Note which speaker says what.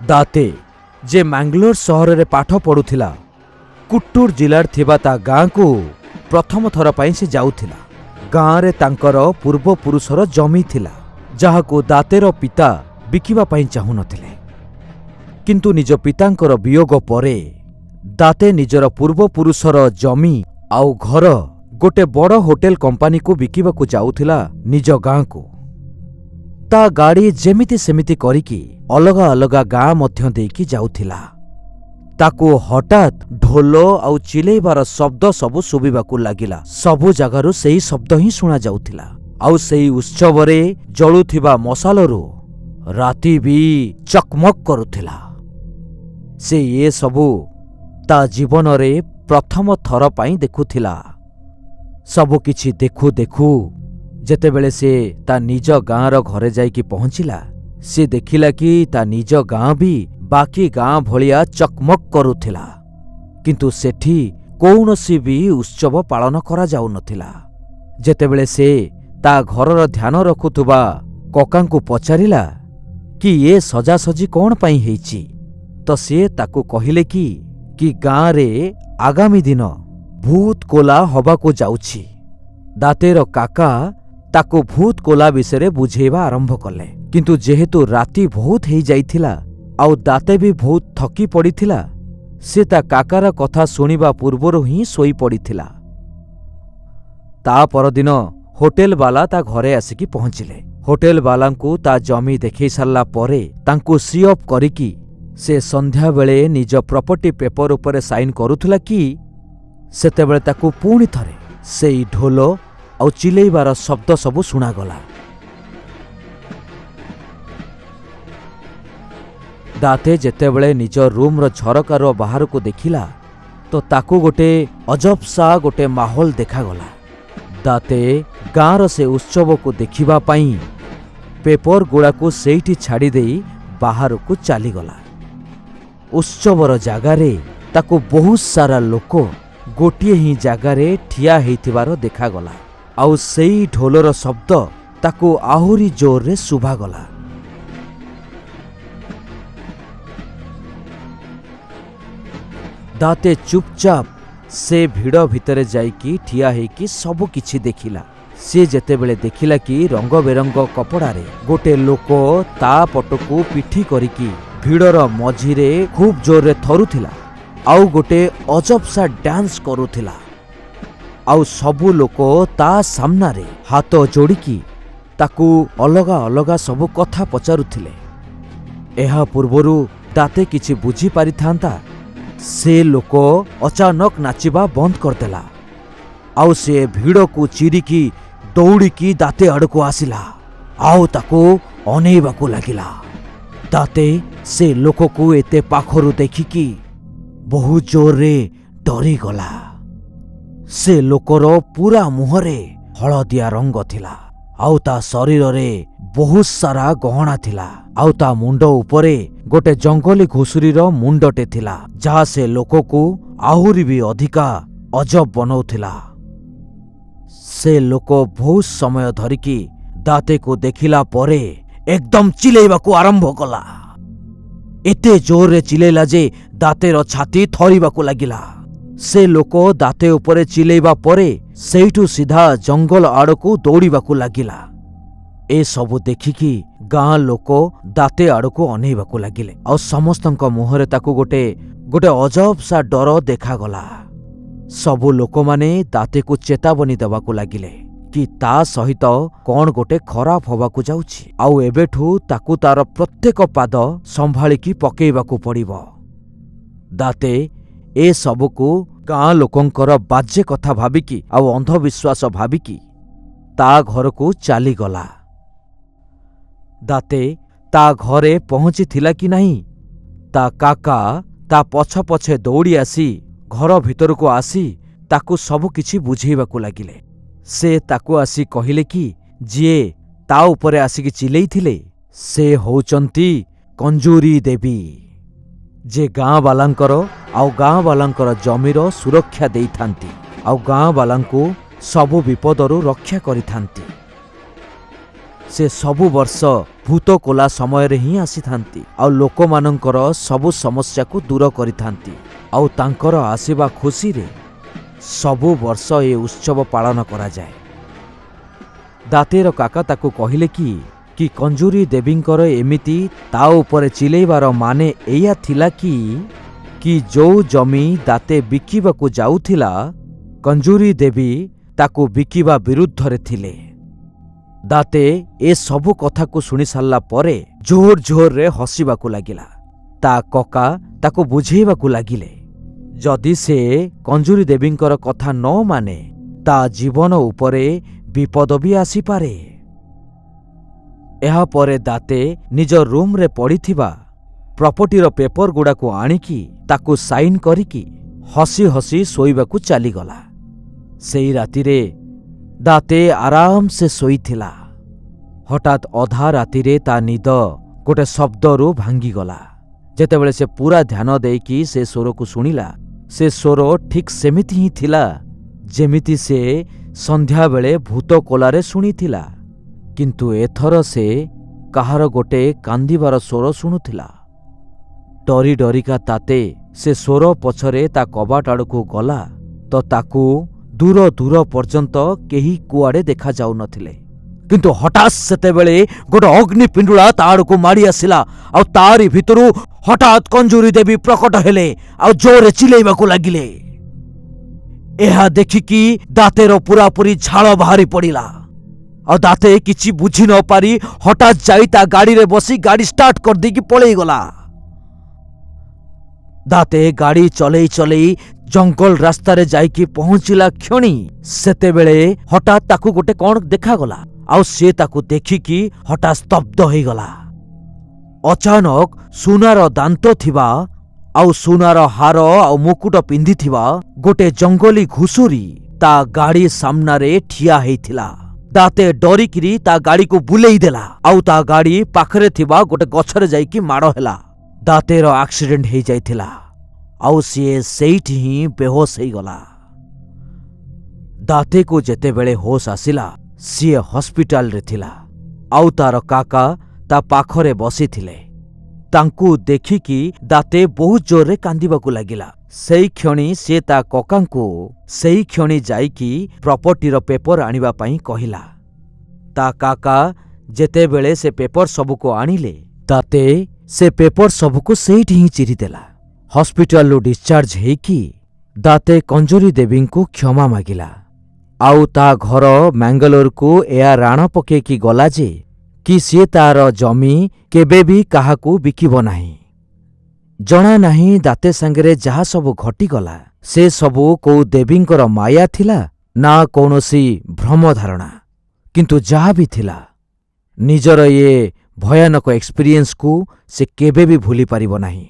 Speaker 1: दाते जे मैंगलोर सहर में पाठ पढ़ुला कुट्टूर जिलार थिबा ता गाँ को प्रथम थर पाई से जाउथिला। गाँ रे तांकर पूर्वपुरुषर जमी थिला जहाको दातेर पिता बिकिबा पाई चाहू नथिले, किंतु निज पितांकर वियोग परे दाते निजर पूर्वपुरुषर जमी आउ घर गोटे बड़ होटेल कंपानी को बिकिबाकू जाउथिला निज गाँ को। ता गाड़ी जेमिति सेमिति करिकी अलगा अलगा गाँ मध्य देकी जाउथिला। ताकू हठात ढोल आउ चिलेइबार शब्द सबु शुबिबाकू लागिला। सबु जगारू सेही शब्द ही शुणा जाउथिला। आउ सेही उत्सवरे जळुथिबा मशालरू राति भी चकमक करुथिला। से ये सबु ता जीवन रे प्रथम थर पाई देखुथिला। सबु किछि देखु देखु जेतेबेले से ता निज गाँर घरे जाइकी पहुंचिला, से देखिला कि ता निज गाँ भी बाकी गाँ भलिया चकमक करुथिला, किंतु सेठी कौनसी भी उत्सव पालन करा जाउ नथिला। जेतेबेले से ता घरर ध्यान रखुथुबा ककांकु पचारिला कि ये सजासजी कौन पाई हेइची, तो से ताकु कहिले कि गाँ रे आगामी दिन भूत कोला हबाकू जाउछि। दातेर काका ताकू भूत कोला विषय बुझेबा आरंभ कले, किंतु जेहेतु राति बहुत हेई जाइथिला आउ दाते भी बहुत थकी पड़िथिला, से ता काकार कथा सुनिबा पूर्वरु ही सोई पड़िथिला। ता परदिन होटेल वाला ता घरे आसिकी पहुंचिले। होटेल वालांकु ता जमी देखै सारला परे तांकु सी अप करिकी से संध्या बेले निज प्रॉपर्टी पेपर उपरे साइन करुथुला कि सेतेबेले ताकू पुणी थरे सेई ढोल आउ चिलेइबार शब्द सबु शुणागला। दाते जेतेबेले निज रूम्र झरकार बाहर को देखिला तो ताकू गोटे अजब सा गोटे माहौल देखागला। दाते गाँर से उत्सव को देखिबा पाई पेपर गुड़ाकू सेठी छाड़ी देई बाहर को चलीगला। उत्सवर जगारे ताकू बहुत सारा लोक गोटिए ही जगारे ठिया हेइथिबार देखागला। आउ सेई ढोलर शब्द ताकू आहुरी जोर रे शुभागला। दाते चुपचाप से भिड़ भितरे जाइकी ठिया हेइकी सबु किछि देखिला। से जेतेबेले देखिला कि रंग बेरंग कपड़ारे गोटे लोक ता पटकू पिठी करिकी भिड़र मझिरे खूब जोर रे थरुथिला आउ गोटे अजब सा डांस करुथिला। आउ सबु लोक ता सामनारे हाथ जोड़िकी ताकू अलगा अलगा सबु कथा पचारुथिले। एहा पूर्वरु दाते किछि बुझी पारिथांता, से लोक अचानक नाचिबा बंद करदेला। आउ से भिड़ को चिरिकी दौड़िकी दाते आड़को आसिला आउ ताकू अनेइबाकू लागिला। दाते से लोक को एते पाखरु देखिकी बहुत जोर रे डरी गला। से लोकर पूरा मुहरे हलदिया रंग थिला आउ ता शरीर रे बहुत सारा गहना थिला आउ ता मुंड उपरे गोटे जंगली घुसुरीर मुंडटे थिला, जहा से लोक को आहुरी भी अधिका अजब बनौथिला। से लोक बहुत समय धरिकी दाते को देखिला परे एकदम चिलेइबाकू आरंभ कला। एते जोर रे चिलेइला जे दातेर छाती थरिबाकू लागिला। से लोक दाते उपरे चिलेइबा परे सेइठू सीधा जंगल आड़कू दौड़िबाकू लागिला। ए सबु देखिकी गाँ लोक दाते आड़कू अनेइबाकू लागिले और समस्तंक मुहरे ताकू गोटे गोटे अजब सा डर देखागला। सबु लोक माने दाते को चेतावनी देवाकू लागिले कि ता सहित कौन गोटे खराब होबाकू जाउछि आउ एबेठू ताकू तार प्रत्येक पाद संभाळिकी पकेइबाकू पड़िबो। दाते ए सबुकू गाँ लोकंकर बाज्य कथा भाबिकी आउ अंधविश्वास भाबिकी ता घरकू चलीगला। दाते ता घरे पहुंची थिला कि नहीं, ता काका ता पछ पछे दौड़ी आसी घर भितर को आसी ताकू सबु किछि बुझेइबाकू लागिले। से ताकू आसी कहिले कि जिए ता उपरे आसिकी चिलेइथिले से होउचंती कंजूरी देवी, जे गाँ वालांकर आउ गाँ वालांकर जमीर सुरक्षा देइथांती आउ गाँ वालांकू सबु विपदरू रक्षा करिथांती। ସେ ସବୁ ବର୍ଷ ଭୂତକୋଲା ସମୟରେ ହିଁ ଆସିଥାନ୍ତି ଆଉ ଲୋକମାନଙ୍କର ସବୁ ସମସ୍ୟାକୁ ଦୂର କରିଥାନ୍ତି ଆଉ ତାଙ୍କର ଆସିବା ଖୁସିରେ ସବୁ ବର୍ଷ ଏ ଉତ୍ସବ ପାଳନ କରାଯାଏ। ଦାତେର କାକା ତାକୁ କହିଲେ କି କଞ୍ଜୁରୀ ଦେବୀଙ୍କର ଏମିତି ତା ଉପରେ ଚିଲେଇବାର ମାନେ ଏଇଆ ଥିଲା କି ଯୋଉ ଜମି ଦାତେ ବିକିବାକୁ ଯାଉଥିଲା କଞ୍ଜୁରୀ ଦେବୀ ତାକୁ ବିକିବା ବିରୁଦ୍ଧରେ ଥିଲେ। ଦାତେ ଏ ସବୁ କଥାକୁ ଶୁଣି ସାରିଲା ପରେ ଜୋର ଜୋରରେ ହସିବାକୁ ଲାଗିଲା। ତା କକା ତାକୁ ବୁଝେଇବାକୁ ଲାଗିଲେ ଯଦି ସେ କଞ୍ଜୁରୀ ଦେବୀଙ୍କର କଥା ନ ମାନେ ତା ଜୀବନ ଉପରେ ବିପଦ ବି ଆସିପାରେ। ଏହାପରେ ଦାତେ ନିଜ ରୁମ୍ରେ ପଡ଼ିଥିବା ପ୍ରପର୍ଟିର ପେପର ଗୁଡ଼ାକୁ ଆଣିକି ତାକୁ ସାଇନ୍ କରିକି ହସି ହସି ଶୋଇବାକୁ ଚାଲିଗଲା। ସେଇ ରାତିରେ ଦାତେ ଆରାମସେ ଶୋଇଥିଲା। ହଠାତ୍ ଅଧା ରାତିରେ ତା ନିଦ ଗୋଟେ ଶବ୍ଦରୁ ଭାଙ୍ଗିଗଲା। ଯେତେବେଳେ ସେ ପୁରା ଧ୍ୟାନ ଦେଇକି ସେ ସ୍ୱରକୁ ଶୁଣିଲା, ସେ ସ୍ୱର ଠିକ୍ ସେମିତି ହିଁ ଥିଲା ଯେମିତି ସେ ସନ୍ଧ୍ୟାବେଳେ ଭୂତକୋଲାରେ ଶୁଣିଥିଲା, କିନ୍ତୁ ଏଥର ସେ କାହାର ଗୋଟେ କାନ୍ଦିବାର ସ୍ୱର ଶୁଣୁଥିଲା। ଡରି ଡରିକା ଦାତେ ସେ ସ୍ୱର ପଛରେ ତା କବାଟ ଆଡ଼କୁ ଗଲା ତ ତାକୁ ଦୂର ଦୂର ପର୍ଯ୍ୟନ୍ତ କେହି କୁଆଡ଼େ ଦେଖାଯାଉନଥିଲେ। କିନ୍ତୁ ହଠାତ୍ ସେତେବେଳେ ଗୋଟେ ଅଗ୍ନି ପିଣ୍ଡୁଳା ତା ଆଡ଼କୁ ମାଡ଼ି ଆସିଲା ଆଉ ତାରି ଭିତରୁ ହଠାତ୍ କଞ୍ଜୁରୀ ଦେବୀ ପ୍ରକଟ ହେଲେ ଆଉ ଜୋରରେ ଚିଲେଇବାକୁ ଲାଗିଲେ। ଏହା ଦେଖିକି ଦାତେର ପୁରାପୁରି ଝାଳ ବାହାରି ପଡ଼ିଲା ଆଉ ଦାତେ କିଛି ବୁଝି ନ ପାରି ହଠାତ୍ ଯାଇ ତା ଗାଡ଼ିରେ ବସି ଗାଡ଼ି ଷ୍ଟାର୍ଟ କରିଦେଇକି ପଳେଇଗଲା। ଦାତେ ଗାଡ଼ି ଚଲେଇ ଚଲେଇ ଜଙ୍ଗଲ ରାସ୍ତାରେ ଯାଇକି ପହଞ୍ଚିଲା କ୍ଷଣି ସେତେବେଳେ ହଠାତ୍ ତାକୁ ଗୋଟେ କ'ଣ ଦେଖାଗଲା ଆଉ ସେ ତାକୁ ଦେଖିକି ହଠାତ୍ ସ୍ତବ୍ଧ ହେଇଗଲା। ଅଚାନକ ସୁନାର ଦାନ୍ତ ଥିବା ଆଉ ସୁନାର ହାର ଆଉ ମୁକୁଟ ପିନ୍ଧିଥିବା ଗୋଟେ ଜଙ୍ଗଲୀ ଘୁଷୁରୀ ତା ଗାଡ଼ି ସାମ୍ନାରେ ଠିଆ ହେଇଥିଲା। ଦାତେ ଡରିକିରି ତା ଗାଡ଼ିକୁ ବୁଲେଇ ଦେଲା ଆଉ ତା ଗାଡ଼ି ପାଖରେ ଥିବା ଗୋଟେ ଗଛରେ ଯାଇକି ମାଡ଼ ହେଲା। ଦାତେର ଆକ୍ସିଡେଣ୍ଟ ହେଇଯାଇଥିଲା ଆଉ ସିଏ ସେଇଠି ହିଁ ବେହୋସ ହେଇଗଲା। ଦାତେକୁ ଯେତେବେଳେ ହୋସ ଆସିଲା ସିଏ ହସ୍ପିଟାଲରେ ଥିଲା ଆଉ ତାର କାକା ତା ପାଖରେ ବସିଥିଲେ। ତାଙ୍କୁ ଦେଖିକି ଦାତେ ବହୁତ ଜୋରରେ କାନ୍ଦିବାକୁ ଲାଗିଲା। ସେଇ କ୍ଷଣି ସେ ତା କକାଙ୍କୁ ସେଇ କ୍ଷଣି ଯାଇକି ପ୍ରପର୍ଟିର ପେପର ଆଣିବା ପାଇଁ କହିଲା। ତା କାକା ଯେତେବେଳେ ସେ ପେପର ସବୁକୁ ଆଣିଲେ ଦାତେ ସେ ପେପର ସବୁକୁ ସେଇଠି ହିଁ ଚିରିଦେଲା। ହସ୍ପିଟାଲରୁ ଡିସଚାର୍ଜ ହେଇକି ଦାତେ କଞ୍ଜୁରୀ ଦେବୀଙ୍କୁ କ୍ଷମା ମାଗିଲା ଆଉ ତା ଘର ମ୍ୟାଙ୍ଗାଲୋରକୁ ଏହା ରାଣ ପକେଇକି ଗଲା ଯେ କି ସିଏ ତାର ଜମି କେବେ ବି କାହାକୁ ବିକିବ ନାହିଁ। ଜଣା ନାହିଁ ଦାତେ ସାଙ୍ଗରେ ଯାହା ସବୁ ଘଟିଗଲା ସେ ସବୁ କୋଉ ଦେବୀଙ୍କର ମାୟା ଥିଲା ନା କୌଣସି ଭ୍ରମ ଧାରଣା, କିନ୍ତୁ ଯାହା ବି ଥିଲା ନିଜର ଏ ଭୟାନକ ଏକ୍ସପିରିଏନ୍ସକୁ ସେ କେବେ ବି ଭୁଲି ପାରିବ ନାହିଁ।